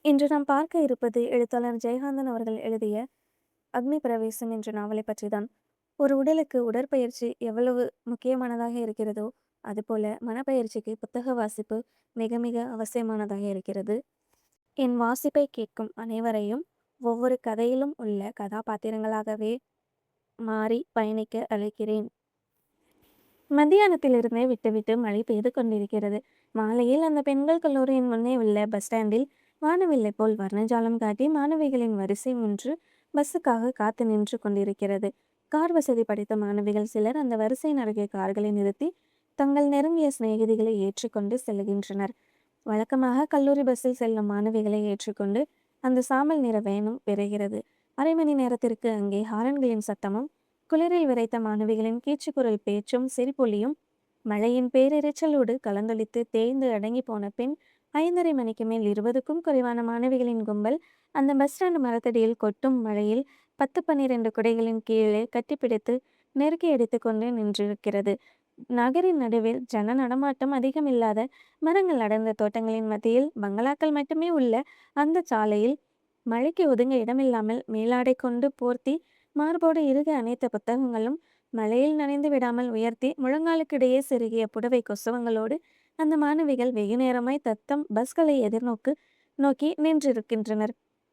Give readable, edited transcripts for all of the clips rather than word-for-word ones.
இன்று நாம் பார்க்க இருப்பது எழுத்தாளர் ஜெயகாந்தன் அவர்கள் எழுதிய அக்னி பிரவேசம் என்ற நாவலை பற்றிதான். ஒரு உடலுக்கு உடற்பயிற்சி எவ்வளவு முக்கியமானதாக இருக்கிறதோ, அதுபோல மனப்பயிற்சிக்கு புத்தக வாசிப்பு மிக மிக அவசியமானதாக இருக்கிறது. என் வாசிப்பை கேட்கும் அனைவரையும் ஒவ்வொரு கதையிலும் உள்ள கதாபாத்திரங்களாகவே மாறி பயணிக்க அழைக்கிறேன். மத்தியானத்திலிருந்தே விட்டுவிட்டு மழை பெய்து கொண்டிருக்கிறது. மாலையில் அந்த பெண்கள் கல்லூரியின் முன்னே உள்ள பஸ் ஸ்டாண்டில் வானவில்லை போல் வர்ணஜாலம் காட்டி மாணவிகளின் வரிசை ஒன்று பஸ்ஸுக்காக காத்து நின்று கொண்டிருக்கிறது. கார் வசதி படைத்த மாணவிகள் சிலர் அந்த வரிசையின் அருகே கார்களை நிறுத்தி தங்கள் நெருங்கிய சிநேகிதிகளை ஏற்றிக்கொண்டு செல்கின்றனர். வழக்கமாக கல்லூரி பஸ்ஸில் செல்லும் மாணவிகளை ஏற்றிக்கொண்டு அந்த சாம்பல் நிற வேனும் விரைகிறது. அரை மணி நேரத்திற்கு அங்கே ஹாரன்களின் சத்தமும் குளிரில் விரைத்த மாணவிகளின் கீச்சுக்குரல் பேச்சும் சிரிப்பொலியும் மழையின் பேரிரைச்சலோடு கலந்தொலித்து தேய்ந்து அடங்கி போன பின் 5:30 மணிக்கு மேல் 20க்கும் குறைவான மாணவிகளின் கும்பல் அந்த பஸ் ஸ்டாண்ட் மரத்தடியில் கொட்டும் மழையில் 10-12 குடைகளின் கீழே கட்டிப்பிடித்து நெருக்கி அடித்து கொண்டு நின்றிருக்கிறது. நகரின் நடுவில் ஜன நடமாட்டம் அதிகமில்லாத மரங்கள் அடர்ந்த தோட்டங்களின் மத்தியில் பங்களாக்கள் மட்டுமே உள்ள அந்த சாலையில் மழைக்கு ஒதுங்க இடமில்லாமல் மேலாடை கொண்டு போர்த்தி மார்போடு இறுக அனைத்த புத்தகங்களும் மழையில் நனைந்து விடாமல் உயர்த்தி முழங்காலுக்கிடையே செருகிய புடவை கொசுவங்களோடு அந்த மாணவிகள் வெகு நேரமாய் தத்தம் பஸ்களை நோக்கி நின்றிருக்கின்றனர்.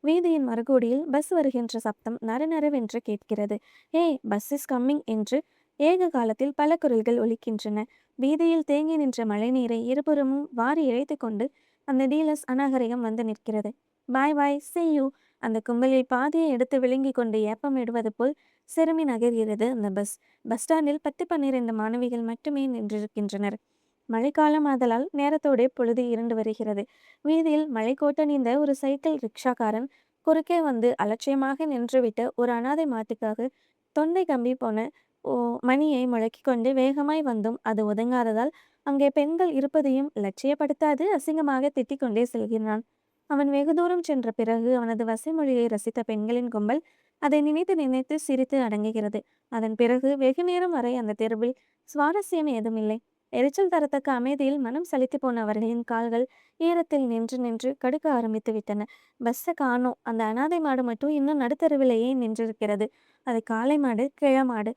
வீதியின் மறுகோடியில் பஸ் வருகின்ற சப்தம் நரநரவென்று கேட்கிறது. ஏய், பஸ் இஸ் கம்மிங் என்று ஏக காலத்தில் பல குரல்கள் ஒலிக்கின்றன. வீதியில் தேங்கி நின்ற மழைநீரை இருபுறமும் வாரி இழைத்து கொண்டு அந்த டீலர்ஸ் அநாகரிகம் வந்து நிற்கிறது. பாய் பாய், see you. அந்த கும்பலில் பாதியை எடுத்து விழுங்கி கொண்டு ஏப்பம் இடுவது போல் சிறுமி நகர்கிறது அந்த பஸ். பஸ் ஸ்டாண்டில் 10-12 மாணவிகள் மட்டுமே நின்றிருக்கின்றனர். மழைக்காலம் ஆதலால் நேரத்தோடே பொழுது இருண்டு வருகிறது. வீதியில் மழை கோட்டணிந்த ஒரு சைக்கிள் ரிக்ஷாக்காரன் குறுக்கே வந்து அலட்சியமாக நின்றுவிட்ட ஒரு அனாதை மாட்டுக்காக தொண்டை கம்பி போன மணியை முழக்கிக் கொண்டு வேகமாய் வந்தும் அது ஒதுங்காததால் அங்கே பெண்கள் இருப்பதையும் லட்சியப்படுத்தாது அசிங்கமாக திட்டிக் கொண்டே செல்கிறான். அவன் வெகு தூரம் சென்ற பிறகு அவனது வசைமொழியை ரசித்த பெண்களின் கும்பல் அதை நினைத்து நினைத்து சிரித்து அடங்குகிறது. அதன் பிறகு வெகு நேரம் வரை அந்த தெருவில் சுவாரஸ்யம் ஏதுமில்லை. எரிச்சல் தரத்தக்க அமைதியில் மனம் சலித்து போன அவர்களின் கால்கள் ஈரத்தில் நின்று நின்று கடுக்க ஆரம்பித்து விட்டன. பஸ்ஸை காணோம். அந்த அனாதை மாடு மட்டும் இன்னும் நடுத்தருவிலேயே நின்றிருக்கிறது. அது காளை மாடு, கிழமாடு.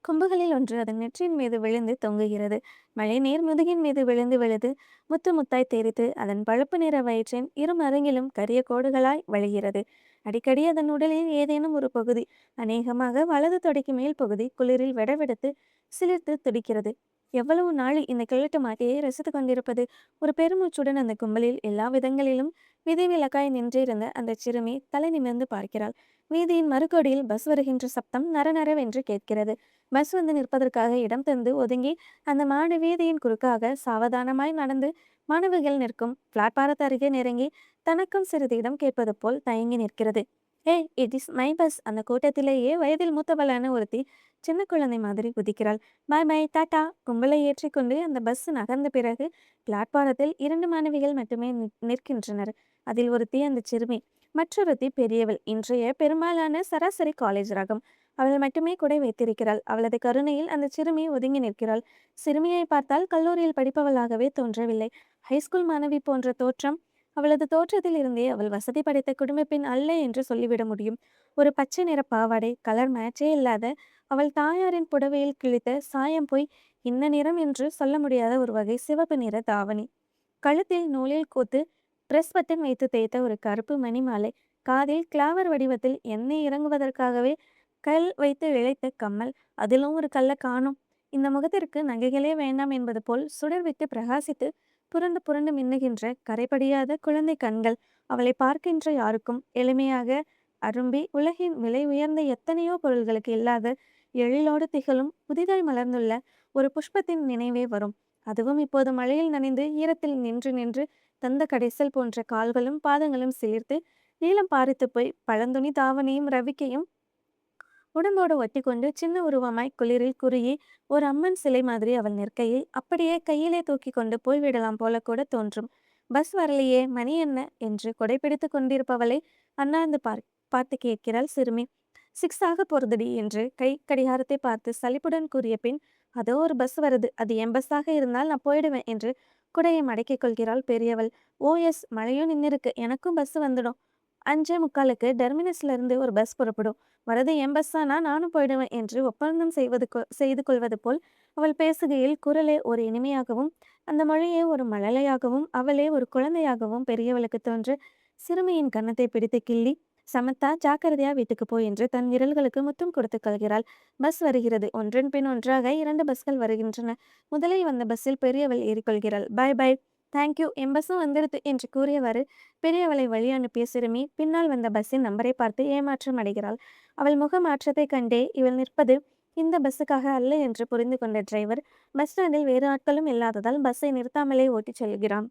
கொம்புகளில் ஒன்று அதன் நெற்றியின் மீது விழுந்து தொங்குகிறது. மழை நீர் முதுகின் மீது விழுந்து விழுது முத்து முத்தாய் தெரித்து அதன் பழுப்பு நிற வயிற்றின் இரு மருங்கிலும் கரிய கோடுகளாய் வழிகிறது. அடிக்கடி அதன் உடலில் ஏதேனும் ஒரு பகுதி, அநேகமாக வலது தொடைக்கு மேல் பகுதி, குளிரில் வெடவெடுத்து சிலிர்த்து துடிக்கிறது. எவ்வளவு நாள் இந்த கிழட்டு மாட்டையை ரசித்து கொண்டிருப்பது? ஒரு பெருமூச்சுடன் அந்த கும்பலில் எல்லா விதங்களிலும் விதிவிலக்காய் நின்றிருந்த அந்த சிறுமி தலை நிமிர்ந்து பார்க்கிறாள். வீதியின் மறுகோடியில் பஸ் வருகின்ற சப்தம் நரநரவென்று கேட்கிறது. பஸ் வந்து நிற்பதற்காக இடம் தந்து ஒதுங்கி அந்த மாடு வீதியின் குறுக்காக சாவதானமாய் நடந்து மாணவிகள் நிற்கும் பிளாட்பாரத்து அருகே நெருங்கி தனக்கும் சிறிது இடம் கேட்பது போல் தயங்கி நிற்கிறது. ஏய், இட் இஸ் மை பஸ். அந்த கூட்டத்திலேயே வயதில் மூத்தவளான ஒருத்தி சின்ன குழந்தை மாதிரி குதிக்கிறாள். பாய் பாய், டாட்டா. கும்பலை ஏற்றிக்கொண்டு அந்த பஸ் நகர்ந்த பிறகு பிளாட்பாரத்தில் 2 மாணவிகள் மட்டுமே நிற்கின்றனர். அதில் ஒருத்தி அந்த சிறுமி, மற்றொருத்தி பெரியவள், இன்றைய பெரும்பாலான சராசரி காலேஜ் ரகம். அவள் மட்டுமே குடை வைத்திருக்கிறாள். அவளது கருணையில் அந்த சிறுமி ஒதுங்கி நிற்கிறாள். சிறுமியை பார்த்தால் கல்லூரியில் படிப்பவளாகவே தோன்றவில்லை. ஹைஸ்கூல் மாணவி போன்ற தோற்றம். அவளது தோற்றத்தில் இருந்தே அவள் வசதி படைத்த குடும்ப பெண் அல்ல என்று சொல்லிவிட முடியும். ஒரு பச்சை நிற பாவாடை, கலர் மேட்சே இல்லாத அவள் தாயாரின் புடவையில் கிழித்த சாயம் போய் இன்ன நிறம் என்று சொல்ல முடியாத ஒரு வகை சிவப்பு நிற தாவணி, கழுத்தில் நூலில் கோத்து பிரஸ் பட்டன் வைத்து தேய்த்த ஒரு கருப்பு மணி மாலை, காதில் கிளாவர் வடிவத்தில் எண்ணெய் இறங்குவதற்காகவே கல் வைத்து இழைத்த கம்மல், அதிலும் ஒரு கல்லை காணோம். இந்த முகத்திற்கு நகைகளே வேண்டாம் என்பது போல் சுடர் விட்டு பிரகாசித்து புரண்டு புரண்டு மின்னுகின்ற கரைபடியாத குழந்தை கண்கள் அவளை பார்க்கின்ற யாருக்கும் எளிமையாக அரும்பி உலகின் விலை உயர்ந்த எத்தனையோ பொருள்களுக்கு இல்லாத எழிலோடு திகழும் புதிதாய் மலர்ந்துள்ள ஒரு புஷ்பத்தின் நினைவே வரும். அதுவும் இப்போது மழையில் நனைந்து ஈரத்தில் நின்று நின்று தந்த கடைசல் போன்ற கால்களும் பாதங்களும் சிலிர்த்து நீளம் பாரித்து போய் பழந்துணி தாவணியும் ரவிக்கையும் உடம்போடு ஒட்டி கொண்டு சின்ன உருவமாய் குளிரில் குறுகி ஒரு அம்மன் சிலை மாதிரி அவள் நிற்கையில் அப்படியே கையிலே தூக்கி கொண்டு போய்விடலாம் போல கூட தோன்றும். பஸ் வரலையே, மணி என்ன என்று கொடைப்பிடித்து கொண்டிருப்பவளை அண்ணாந்து பார்த்து கேட்கிறாள் சிறுமி. 6 ஆக போறதுடி என்று கை கடிகாரத்தை பார்த்து சலிப்புடன் கூறிய பின், அதோ ஒரு பஸ் வருது, அது என் பஸ்ஸாக இருந்தால் நான் போயிடுவேன் என்று குடையை மடக்கிக் கொள்கிறாள் பெரியவள். ஓஎஸ், மழையும் நின்னிருக்கு, எனக்கும் பஸ் வந்துடும். 5:45க்கு டெர்மினஸ்ல இருந்து ஒரு பஸ் புறப்படும். வரது என் பஸ் தானா, நானும் போயிடுவேன் என்று ஒப்பந்தம் செய்து கொள்வது போல் அவள் பேசுகையில் குரலே ஒரு இனிமையாகவும் அந்த மொழியே ஒரு மழலையாகவும் அவளே ஒரு குழந்தையாகவும் பெரியவளுக்கு தோன்ற சிறுமியின் கன்னத்தை பிடித்து கிள்ளி, சமத்தா, ஜாக்கிரதையா வீட்டுக்கு போ என்று தன் விரல்களுக்கு முத்தம் கொடுத்து கொள்கிறாள். பஸ் வருகிறது. ஒன்றன் பின் ஒன்றாக 2 பஸ்கள் வருகின்றன. முதலில் வந்த பஸ்ஸில் பெரியவள் ஏறிக்கொள்கிறாள். பை பை, தேங்க்யூ, என் பஸ்ஸும் வந்துடுது என்று கூறியவாறு பெரியவளை வழி அனுப்பிய சிறுமி பின்னால் வந்த பஸ்ஸின் நம்பரை பார்த்து ஏமாற்றம் அடைகிறாள். அவள் முக மாற்றத்தைக் கண்டே இவள் நிற்பது இந்த பஸ்ஸுக்காக அல்ல என்று புரிந்து கொண்ட டிரைவர் பஸ் ஸ்டாண்டில் வேறு ஆட்களும் இல்லாததால் பஸ்ஸை நிறுத்தாமலே ஓட்டிச் செல்கிறான்.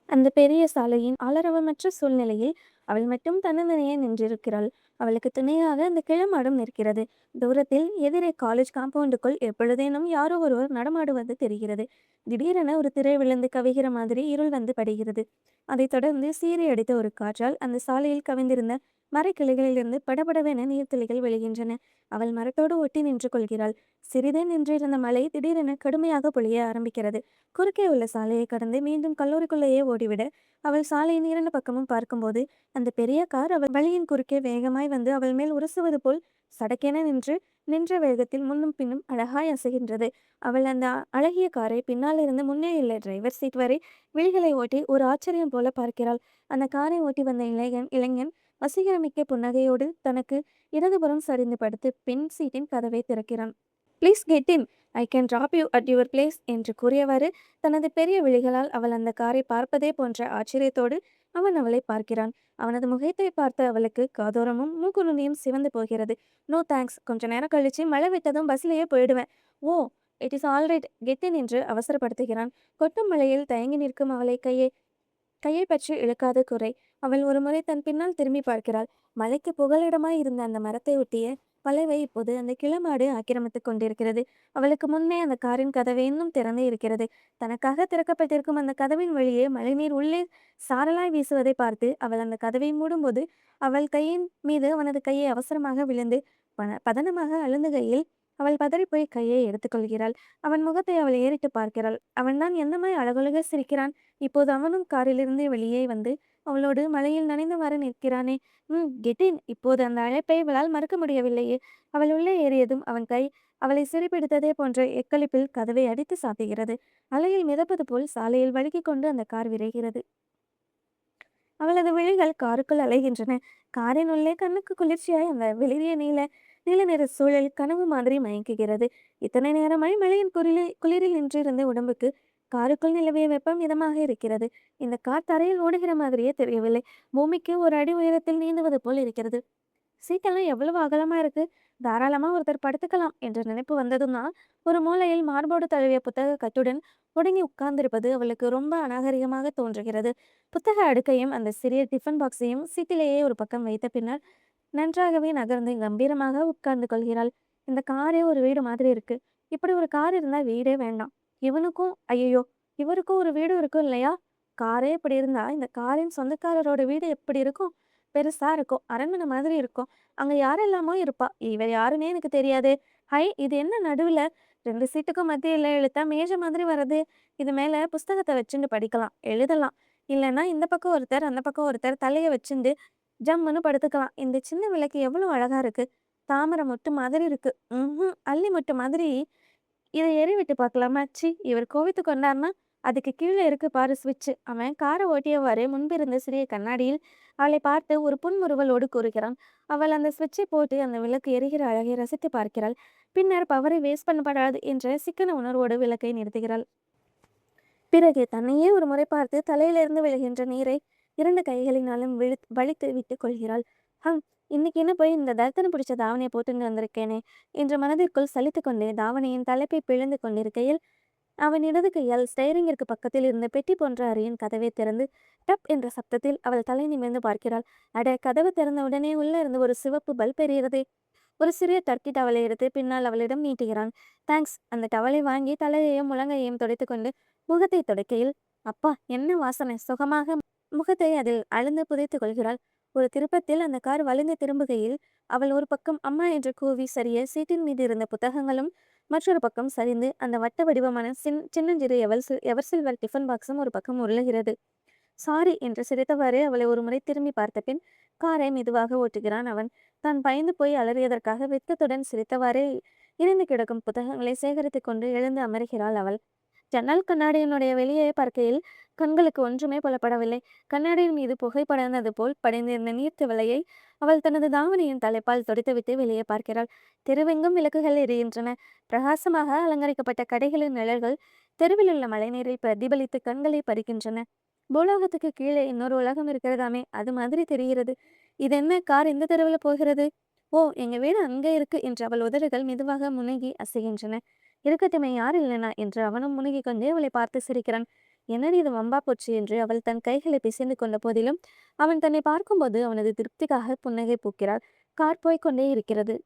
அந்த பெரிய சாலையின் ஆளரவமற்ற சூழ்நிலையில் அவள் மட்டும் தன்னந்தனியே நின்றிருக்கிறாள். அவளுக்கு துணையாக அந்த கிழமாடும் நிற்கிறது. தூரத்தில் எதிரே காலேஜ் காம்பவுண்டுக்குள் எப்பொழுதேனும் யாரோ ஒருவர் நடமாடுவது தெரிகிறது. திடீரென ஒரு திரை விழுந்து கவிகிற மாதிரி இருள் வந்து படுகிறது. அதைத் தொடர்ந்து சீறி அடித்த ஒரு காற்றால் அந்த சாலையில் கவிந்திருந்த மரக்கிளைகளிலிருந்து படபடவென நீர்த்துளிகள் விழுகின்றன. அவள் மரத்தோடு ஒட்டி நின்று கொள்கிறாள். சிறிதே நின்றிருந்த மழை திடீரென கடுமையாக பொழிய ஆரம்பிக்கிறது. குறுக்கே உள்ள சாலையை கடந்து மீண்டும் கல்லூரிக்குள்ளேயே ஓடிவிட அவள் சாலையின் 2 பக்கமும் பார்க்கும்போது அந்த பெரிய கார் அவள் வழியின் குறுக்கே வேகமாய் வந்து அவள் மேல் உரசுவது போல் சடக்கென நின்ற வேகத்தில் முன்னும் பின்னும் அழகாய் அசைகின்றது. அவள் அந்த அழகிய காரை பின்னாலிருந்து முன்னே உள்ள டிரைவர் சீட் வரை விழிகளை ஓட்டி ஒரு ஆச்சரியம் போல பார்க்கிறாள். அந்த காரை ஓட்டி வந்த இளைஞன் வசீகரமிக்க புன்னகையோடு தனக்கு இடதுபுறம் சரிந்து படுத்து பின் சீட்டின் கதவை திறக்கிறான். Please get in, I can drop you at your place என்று கூறியவாறு தனது பெரிய விழிகளால் அவள் அந்த காரை பார்ப்பதே போன்ற ஆச்சரியத்தோடு அவன் அவளை பார்க்கிறான். அவனது முகத்தை பார்த்த அவளுக்கு காதோரமும் மூக்குநுனியும் சிவந்து போகிறது. நோ தேங்க்ஸ், கொஞ்ச நேரம் கழிச்சு மழை விட்டதும் பஸ்லேயே போயிடுவேன். Oh, it is all right, get in என்று அவசரப்படுத்துகிறான். கொட்டும் மழையில் தயங்கி நிற்கும் அவளை கையை பற்றி இழுக்காத குறை. அவள் ஒருமுறை தன் பின்னால் திரும்பி பார்க்கிறாள். மலைக்கு புகலிடமாய் இருந்த அந்த மரத்தை ஒட்டிய வளைவை இப்போது அந்த கிளமாடு ஆக்கிரமித்துக் கொண்டிருக்கிறது. அவளுக்கு முன்னே அந்த காரின் கதவு இன்னும் திறந்தே இருக்கிறது. தனக்காக திறக்கப்பட்டிருக்கும் அந்த கதவின் வழியே மழைநீர் உள்ளே சாரலாய் வீசுவதை பார்த்து அவள் அந்த கதவை மூடும்போது அவள் கையின் மீது அவனது கையை அவசரமாக விழுந்து பதனமாக அழுந்துகையில் அவள் பதறிப்போய் கையை எடுத்துக்கொள்கிறாள். அவன் முகத்தை அவள் ஏறிட்டு பார்க்கிறாள். அவன்தான் எந்தமாய் அழகொழுக சிரிக்கிறான். இப்போது அவனும் காரிலிருந்து வெளியே வந்து அவளோடு மழையில் நனைந்தவாறு நிற்கிறானே. கெட்டின். இப்போது அந்த அழைப்பை அவளால் மறுக்க முடியவில்லையே. அவள் உள்ளே ஏறியதும் அவன் கை அவளை சிறைப்பிடித்ததே போன்ற எக்களிப்பில் கதவை அடித்து சாத்துகிறது. அலையில் மிதப்பது போல் சாலையில் வழுக்கிக் கொண்டு அந்த கார் விரைகிறது. அவளது விழிகள் காருக்குள் அலைகின்றன. காரின் உள்ளே கண்ணுக்கு குளிர்ச்சியாய் அந்த வெளிரிய நீல நிற சூழல் கனவு மாதிரி மயங்குகிறது. இத்தனை நேரமாய் மழையின் குளிரில் நின்றிருந்த உடம்புக்கு காருக்குள் நிலவிய வெப்பம் இதமாக இருக்கிறது. இந்த கார் தரையில் ஓடுகிற மாதிரியே தெரியவில்லை. பூமிக்கு ஒரு அடி உயரத்தில் நீந்துவது போல் இருக்கிறது. சீட்டெல்லாம் எவ்வளவு அகலமா இருக்கு, தாராளமா ஒருத்தர் படுத்துக்கலாம் என்ற நினைப்பு வந்ததும் தான் ஒரு மூலையில் மார்போடு தழுவிய புத்தக கட்டுடன் முடங்கி உட்கார்ந்திருப்பது அவளுக்கு ரொம்ப அநாகரிகமாக தோன்றுகிறது. புத்தக அடுக்கையும் அந்த சிறிய டிஃபன் பாக்ஸையும் சீட்டிலேயே ஒரு பக்கம் வைத்த பின்னர் நன்றாகவே நகர்ந்து கம்பீரமாக உட்கார்ந்து கொள்கிறாள். இந்த காரே ஒரு வீடு மாதிரி இருக்கு. இப்படி ஒரு கார் இருந்தா வீடே வேண்டாம். இவருக்கும் ஒரு வீடு இருக்கும் இல்லையா? காரே இப்படி இருந்தா இந்த காரின் சொந்தக்காரரோட வீடு எப்படி இருக்கும்? பெருசா இருக்கும், அரண்மனை மாதிரி இருக்கும். அங்க யாரெல்லாமோ இருப்பா. இவர் யாருன்னே எனக்கு தெரியாது. ஹை, இது என்ன நடுவுல 2 சீட்டுக்கும் மத்தியில இழுத்தா மேஜை மாதிரி வருது. இது மேல புஸ்தகத்தை வச்சுட்டு படிக்கலாம், எழுதலாம். இல்லைன்னா இந்த பக்கம் ஒருத்தர் அந்த பக்கம் ஒருத்தர் தலையை வச்சுட்டு ஜம்முன்னு படுத்துக்கலாம். இந்த சின்ன விளக்கு எவ்வளவு அழகா இருக்கு. தாமரை மொட்டு மாதிரி இருக்கு. அல்லி மொட்டு மாதிரி. இதை எறி விட்டு பார்க்கலாமா? சி, இவர் கோவித்து கொண்டார்னா அதுக்கு கீழே இருக்கு பாரு சுவிட்ச். அவன் காரை ஓட்டியவாறு முன்பிருந்த சிறிய கண்ணாடியில் அவளை பார்த்து ஒரு புன்முறுவலோடு கூறுகிறான். அவள் அந்த சுவிட்சை போட்டு அந்த விளக்கு எரிகிற அழகை ரசித்து பார்க்கிறாள். பின்னர் பவரை வேஸ்ட் பண்ணப்படாது என்ற சிக்கன உணர்வோடு விளக்கை நிறுத்துகிறாள். பிறகு தன்னையே ஒரு முறை பார்த்து தலையிலிருந்து விழுகின்ற நீரை 2 கைகளினாலும் வலித்து விட்டு கொள்கிறாள். இன்னைக்கு என்ன போய் இந்த தர்த்தனம் பிடிச்ச தாவணியை போட்டுன்னு வந்திருக்கேனே என்று மனதிற்குள் சலித்து கொண்டே தாவணியின் தலைப்பை பிழிந்து கொண்டிருக்கையில் அவன் இடது கையால் ஸ்டைரிங்கிற்கு பக்கத்தில் இருந்த பெட்டி போன்ற அறையின் கதவை திறந்து டப் என்ற சப்தத்தில் அவள் தலை நிமிர்ந்து பார்க்கிறாள். அட, கதவு திறந்த உடனே உள்ள இருந்து ஒரு சிவப்பு பல்ப் எறிகிறது. ஒரு சிறிய டர்க்கி டவலை எடுத்து பின்னால் அவளிடம் நீட்டுகிறான். தேங்க்ஸ். அந்த டவலை வாங்கி தலையையும் முழங்கையையும் துடைத்து கொண்டு முகத்தை துடைக்கையில், அப்பா, என்ன வாசனை! சுகமாக முகத்தை அதில் அழுந்து புதைத்துக் கொள்கிறாள். ஒரு திருப்பத்தில் அந்த கார் வலிந்து திரும்புகையில் அவள் ஒரு பக்கம் அம்மா என்று கூவி சரிய சீட்டின் மீது இருந்த புத்தகங்களும் மற்றொரு பக்கம் சரிந்து அந்த வட்ட வடிவமான சின்னஞ்சிறு எவர்சில்வர் டிஃபன் பாக்ஸும் ஒரு பக்கம் உருளுகிறது. சாரி என்று சிரித்தவாறே அவளை ஒருமுறை திரும்பி பார்த்த பின் காரை மெதுவாக ஓட்டுகிறான் அவன். தான் பயந்து போய் அலறியதற்காக வெட்கத்துடன் சிரித்தவாறே இணைந்து கிடக்கும் புத்தகங்களை சேகரித்துக் கொண்டு எழுந்து அமர்கிறாள் அவள். ஜன்னல் கண்ணாடியினுடைய வெளியே பார்க்கையில் கண்களுக்கு ஒன்றுமே புலப்படவில்லை. கண்ணாடியின் மீது புகை படர்ந்தது போல் படிந்திருந்த நீர்த்திவலையை அவள் தனது தாவணியின் தலைப்பால் துடைத்துவிட்டு வெளியே பார்க்கிறாள். தெருவெங்கும் விளக்குகள் எரிகின்றன. பிரகாசமாக அலங்கரிக்கப்பட்ட கடைகளின் நிழல்கள் தெருவில் உள்ள மழைநீரை பிரதிபலித்து கண்களை பறிக்கின்றன. பூலோகத்துக்கு கீழே இன்னொரு உலகம் இருக்கிறதாமே, அது மாதிரி தெரிகிறது. இதென்ன கார் இந்த தெருவில் போகிறது? ஓ, எங்க வீடு அங்கே இருக்கு என்று அவள் உதடுகள் மெதுவாக முனகி அசைகின்றன. இருக்கட்டுமே, யார் இல்லைனா என்று அவனும் முனகிக் கொண்டே அவளை பார்த்து சிரிக்கிறான். என்னடி இது வம்பா போச்சு என்று அவள் தன் கைகளை பிசைந்து கொண்ட போதிலும் அவன் தன்னை பார்க்கும்போது அவனது திருப்திக்காக புன்னகை பூக்கிறாள். கார் போய்க்கொண்டே இருக்கிறது.